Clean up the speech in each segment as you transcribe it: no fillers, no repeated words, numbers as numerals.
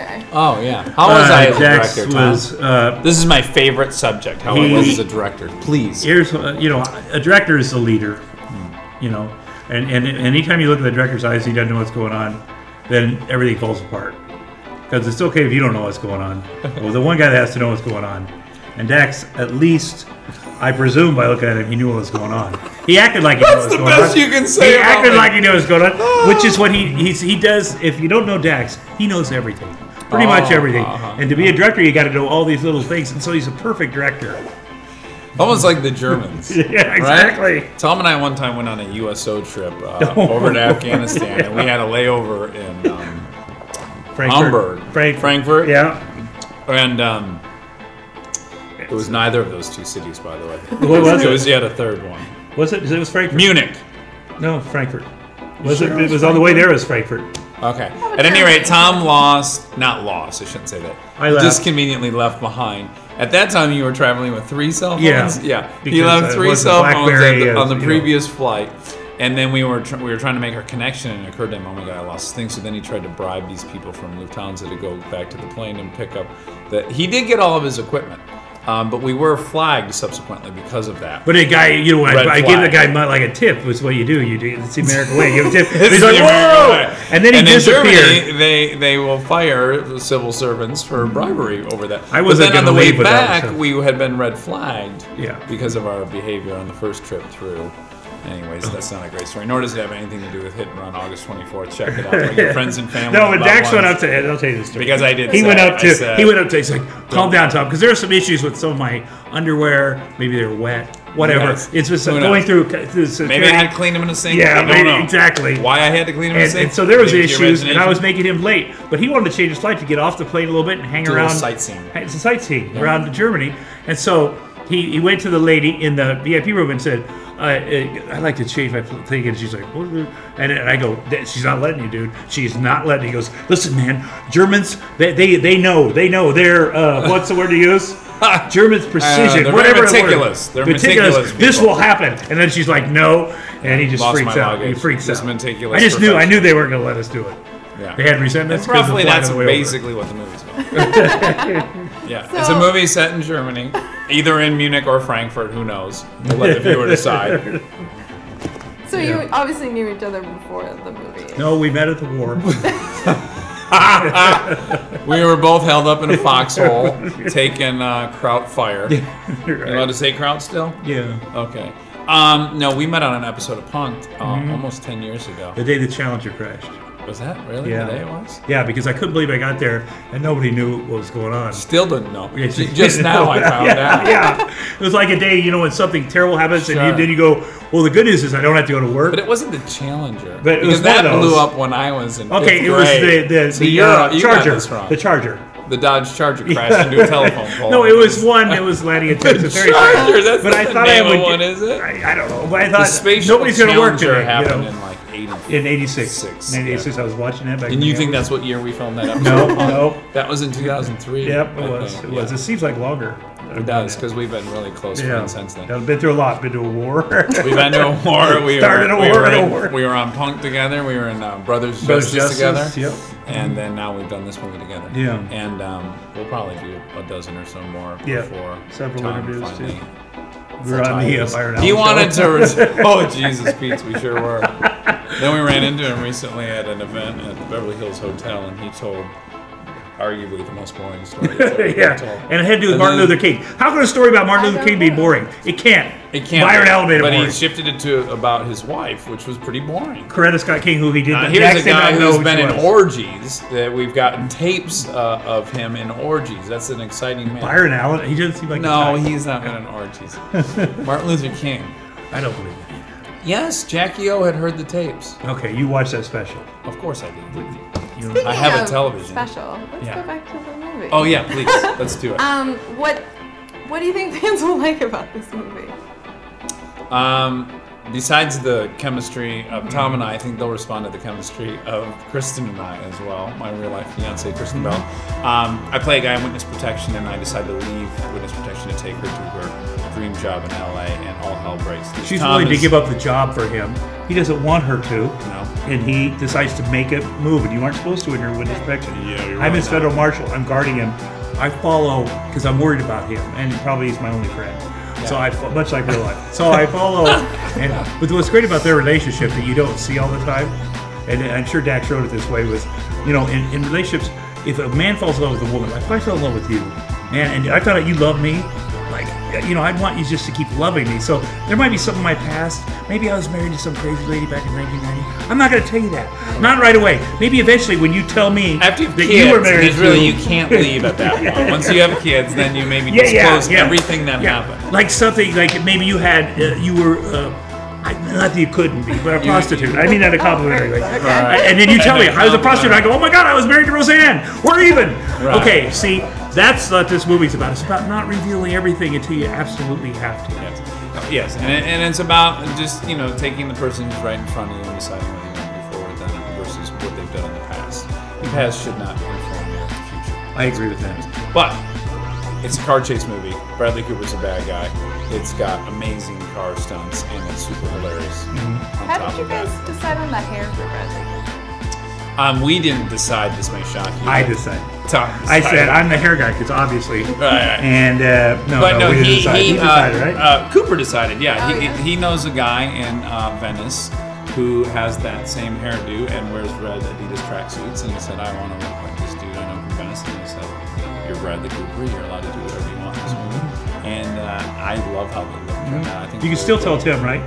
director. Oh, yeah. How was I as a Dax director, Tom? This is my favorite subject, how I was as a director. Please. Here's, a director is the leader, and anytime you look at the director's eyes, he doesn't know what's going on, then everything falls apart. Because it's okay if you don't know what's going on. Well, the one guy that has to know what's going on. And Dax, at least, I presume by looking at him, he knew what was going on. He acted like he knew what was going on. That's the best you can say. He acted like he knew what was going on, which is what he does. If you don't know Dax, he knows everything. Pretty much everything. And to be a director, you got to know all these little things. And so he's a perfect director. Almost like the Germans. Yeah, exactly. Right? Tom and I one time went on a USO trip over to Afghanistan, and we had a layover in Hamburg. Frankfurt. Yeah. And it was neither of those two cities, by the way. What was it? It was yet a third one. Was it? It was Frankfurt. Munich. No, Frankfurt. Was it? It was on the way there. It was Frankfurt. Okay. At any rate, Tom not lost. I shouldn't say that. I left. Just conveniently left behind. At that time, you were traveling with 3 cell phones. Yeah. He left 3 cell phones on the previous flight, and then we were trying to make our connection, and it occurred to him, oh my god, I lost this thing. So then he tried to bribe these people from Lufthansa to go back to the plane and pick up that. He did get all of his equipment. But we were flagged subsequently because of that. But a guy, I give the guy like a tip. Was what you do. It's the American way. You give a tip. He's like, whoa! And then he disappeared. In Germany, they will fire civil servants for bribery over that. I wasn't going to leave. But then on the way back, we had been red flagged Yeah. because of our behavior on the first trip through. Anyways, that's not a great story. Nor does it have anything to do with Hit and Run August 24th. Check it out. Like your friends and family. No, but Dax went up to Ed. I'll tell you the story. Because I did. He went up to. He's like, calm down, Tom, because there are some issues with some of my underwear. Maybe they're wet. Whatever. Yes. It's just going through. Maybe I had to clean them in the sink. Yeah, exactly. Why I had to clean them in the sink? And so there was issues, and I was making him late. But he wanted to change his flight to get off the plane a little bit and hang around. Sightseeing. It's a sightseeing around Germany, and so he went to the lady in the VIP room and said, I'd like to change my thing. And she's like, what? And I go, she's not letting you, dude. She's not letting you. He goes, listen, man, Germans, they know. They're, what's the word to use? Germans precision. They're whatever meticulous. They're meticulous. This will happen. And then she's like, no. And he just freaks out. He freaks out. Meticulous. I knew they weren't going to let us do it. Yeah. They had resentment. Roughly, that's basically what the movie's about. Yeah, so, it's a movie set in Germany, either in Munich or Frankfurt. Who knows? We'll let the viewer decide. So you obviously knew each other before the movie. No, we met at the war. We were both held up in a foxhole, taking kraut fire. Right. You allowed to say kraut still? Yeah. Okay. No, we met on an episode of Punk'd almost 10 years ago. The day the Challenger crashed. Was that really the day it was? Yeah, because I couldn't believe I got there and nobody knew what was going on. Still didn't know. Just now I found out. Yeah, it was like a day, when something terrible happens and then you go, well, the good news is I don't have to go to work. But it wasn't the Challenger. But it was that blew up when I was in fifth it grade. Was the Charger. The Charger. The Dodge Charger crashed into a telephone pole. No, it was one. It was landing in Texas. The Charger. That's but not I the thought name I would of one, is it? I don't know. But I thought nobody's going to work today. Happened in like 86. In 86. In 86, I was watching that back. And you think that's what year we filmed that episode? No. That was in 2003. Yep, it was. It was. It seems like longer. It does, because we've been really close friends since then. I've been through a lot. Been to a war. We've been to a war. We started a war. We were on Punk together. We were in Brothers Justice together. Yep. And then now we've done this movie together. Yeah. And we'll probably do a dozen or so more before several Tom interviews finally. Too. We're on the Iron He wanted to. Oh Jesus, Pete, we sure were. Then we ran into him recently at an event at the Beverly Hills Hotel, and he told arguably the most boring story. And it had to do with Martin Luther King. How can a story about Martin Luther King be boring? It can't. It can't. Byron Allen made it boring. But he shifted it to about his wife, which was pretty boring. Coretta Scott King, who he did. Here's a guy who's been in orgies. That we've gotten tapes of him in orgies. That's an exciting man. Byron Allen. He doesn't seem like. No, he's not been in orgies. Martin Luther King. I don't believe it. Yes, Jackie O had heard the tapes. Okay, you watched that special. Of course I did. Speaking I have a television special. Let's go back to the movie. Oh yeah, please. Let's do it. What do you think fans will like about this movie? Besides the chemistry of Tom and I think they'll respond to the chemistry of Kristen and I as well. My real life fiancé, Kristen Bell. I play a guy in witness protection, and I decide to leave witness protection to take her to her dream job in LA, and all hell breaks loose. She's willing to give up the job for him. He doesn't want her to. No. and he decides to make a move, and you aren't supposed to when you're witness protection. Yeah, I'm his federal marshal. I'm guarding him. I follow because I'm worried about him, and probably he's my only friend. Yeah. So much like real life. So I follow. But what's great about their relationship that you don't see all the time, and I'm sure Dax wrote it this way, was, in relationships, if a man falls in love with a woman, like if I fell in love with you, man, and I found out you love me, like, I'd want you just to keep loving me. So there might be something in my past. Maybe I was married to some crazy lady back in 1990. I'm not going to tell you that. Not right away. Maybe eventually when you tell me after you that you were married to... really, you can't leave at that point. Once you have kids, then you maybe disclose everything that happened. Like something, like maybe you had, you were... not that you couldn't be, but a prostitute. I mean that a complimentary way. And then you tell me I was a prostitute. I go, oh my God, I was married to Roseanne. We're even. Right. Okay, see, that's what this movie's about. It's about not revealing everything until you absolutely have to. Yes, and it's about just taking the person who's right in front of you and deciding whether you want to move forward with them versus what they've done in the past. The past should not inform your future. I agree with that. But it's a car chase movie. Bradley Cooper's a bad guy. It's got amazing car stunts and it's super hilarious. How did you guys decide on the hair for Bradley Cooper? We didn't decide. This may shock you. I decided. Tom I said I'm the hair guy because obviously. Right. And no, we didn't decide. He decided, right? Cooper decided. Yeah, Oh, he knows a guy in Venice who has that same hairdo and wears red Adidas tracksuits, and he said, "I want to look like this dude I know from Venice." And he said, "You're Bradley Cooper. You're allowed to do whatever you want in this movie." And I love how they look. I think you can still tell Tim, right?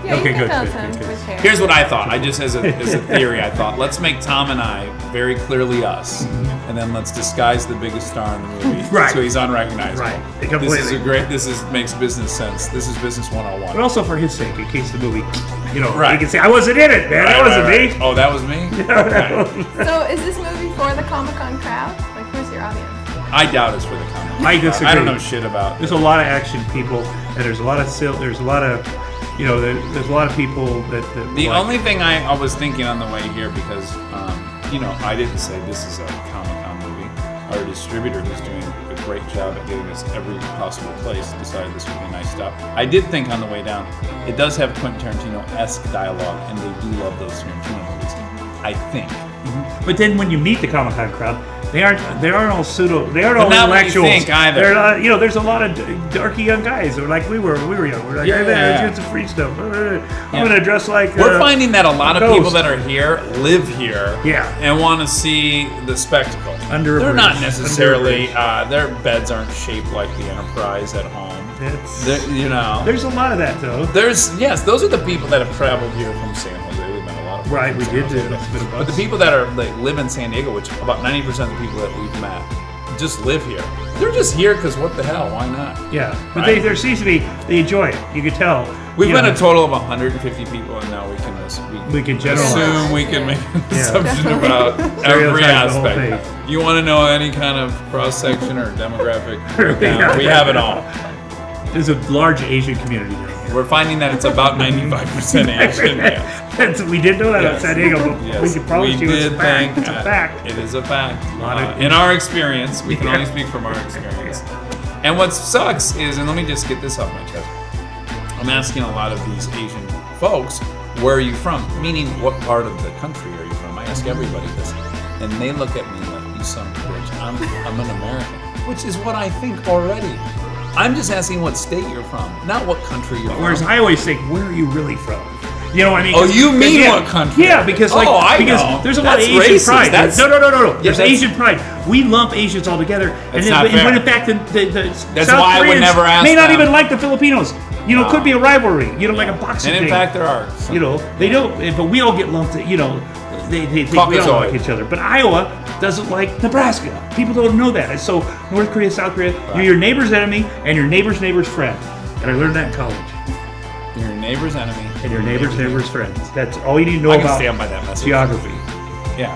Yeah, okay, you can good. tell Tim with hair. Here's what I thought. I just, as a theory, I thought, let's make Tom and I very clearly us, and then let's disguise the biggest star in the movie, right? So he's unrecognizable. Right. Completely. This is makes business sense. This is business 101. But also for his sake, in case the movie, right. He can say, "I wasn't in it, man. That wasn't me." Oh, that was me. So, is this movie for the Comic-Con crowd? Like, who's your audience? I doubt it's for the Comic-Con. I disagree. I don't know shit about. There's a lot of action people, and there's a lot of there's a lot of there's a lot of people that the only thing I was thinking on the way here, because I didn't say this is a Comic-Con movie. Our distributor, who's doing a great job at getting us every possible place, decided this would be nice stuff. I did think on the way down, it does have Quentin Tarantino-esque dialogue, and they do love those Tarantino movies. I think. But then when you meet the Comic-Con crowd, they aren't all they aren't all not intellectuals. What you think either. They're there's a lot of darky young guys who are like we were young. We're like, let's get some free stuff. I'm gonna dress like. We're finding that a lot of people that are here live here, and want to see the spectacle. They're not necessarily. Their beds aren't shaped like the Enterprise at home. There's a lot of that though. Those are the people that have traveled here from San Jose. We've met a lot of. Right, we did do. But the people that are live in San Diego, which about 90% of the people that we've met just live here. They're just here because what the hell? Why not? Yeah, but there seems to be they enjoy it. You can tell. We've been a total of 150 people, and now we can generalize. Assume we can make an assumption about every aspect. You want to know any kind of cross section or demographic? We have it all. There's a large Asian community there. We're finding that it's about 95% Asian. We did know that in San Diego, but we can promise you it's a fact. It's a fact. It is a fact. In our experience, we can only speak from our experience. And what sucks is, and let me just get this off my chest, I'm asking a lot of these Asian folks, where are you from? Meaning, what part of the country are you from? I ask everybody this. And they look at me like, you son of a bitch, I'm an American. Which is what I think already. I'm just asking what state you're from, not what country you're from. Whereas I always think, where are you really from? You know what I mean? Oh, you mean what country? Yeah, because there's a lot of Asian pride. No. There's Asian pride. We lump Asians all together, when in fact the South Koreans may not even like the Filipinos. It could be a rivalry. Like a boxing thing. And in fact, there are. They don't. But we all get lumped. They think we all like each other. But Iowa doesn't like Nebraska. People don't know that. And so North Korea, South Korea, you're your neighbor's enemy and your neighbor's neighbor's friend. And I learned that in college. Your neighbor's enemy and your neighbor's neighbor's friend. That's all you need to know about stand by that message. Geography. Yeah.